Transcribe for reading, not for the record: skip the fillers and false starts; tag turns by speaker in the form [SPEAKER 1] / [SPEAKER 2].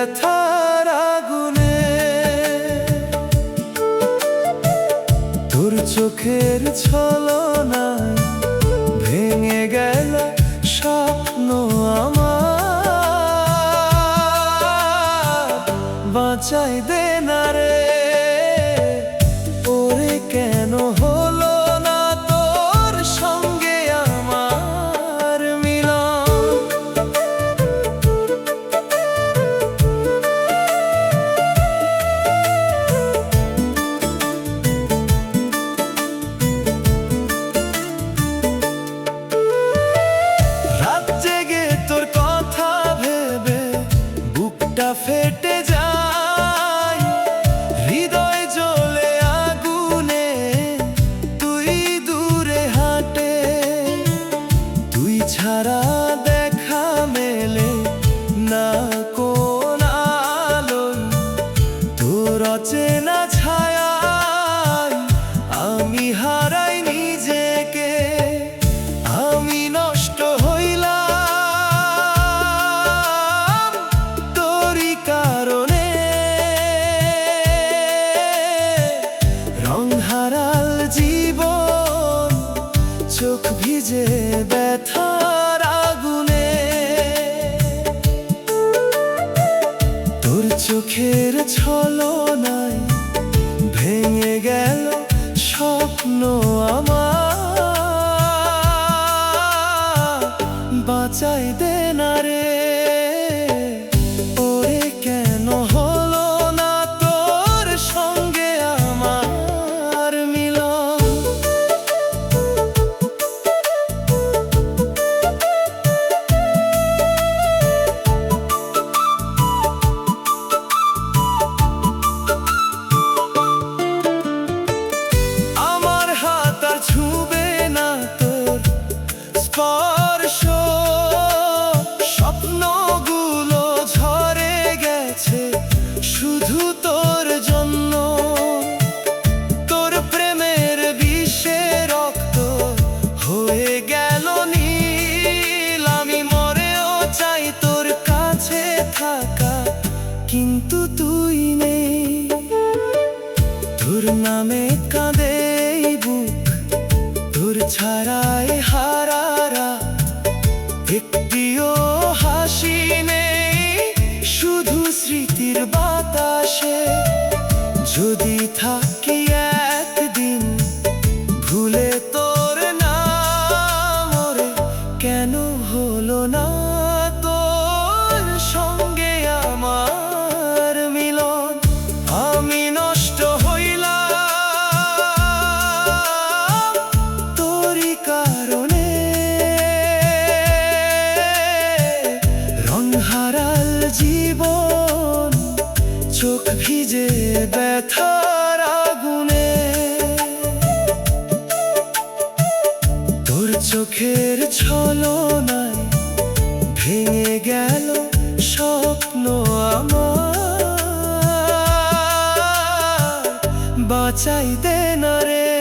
[SPEAKER 1] ব্যথার আগুনে। তোর চোখের ছলনায় ভেঙে গেল স্বপ্ন আমার। বাঁচাই দে না রে, ওরে কেন হলো না তোর সঙ্গে আমার মিলন। রাত জেগে তোর কথা ভেবে বুকটা ফেটে যায়, হৃদয় জ্বলে আগুনে তুই দূরে হাঁটে। তুই ছাড়া দেখা মেলে না কোন আলোয়, তোর অচেনা ছায়ায় আমি হারাই নিজেকে। আমি নষ্ট হইলাম তোরই কারণে, রং হারাল জীবন চোখ ভিজে ব্যথার আগুনে। তোর চোখের ছলনায় ভেঙে গেল স্বপ্ন আমার। বাঁচাই দে না রে, ওরে কেন হলো না তোর সঙ্গে আমার মিলন। আমার হাত আর ছুঁবে না তোর স্পর্শ, স্বপ্নগুলো ঝরে গেছে শুধু তোর জন্য। তোর প্রেমের বিষে রক্ত হয়ে গেল নীল, আমি মরেও চাই তোর কাছে থাকা, কিন্তু তুই নেই। তোর নামে কাঁদে এই বুক, তোর ছাড়াই হারা রাত, একটিও হাসি নেই শুধু স্মৃতির বাতাসে। যদি থাকি একদিন ভুলে তোর নাম, ওরে কেন হলো না তোর সঙ্গে আমার মিলন। আমি নষ্ট হইলাম তোরই কারণে, রং হারাল জীবন চোখ ভিজে ব্যথার আগুনে। তোর চোখের ছলনায় ভেঙে গেল স্বপ্ন আমার। বাঁচাই দে না রে।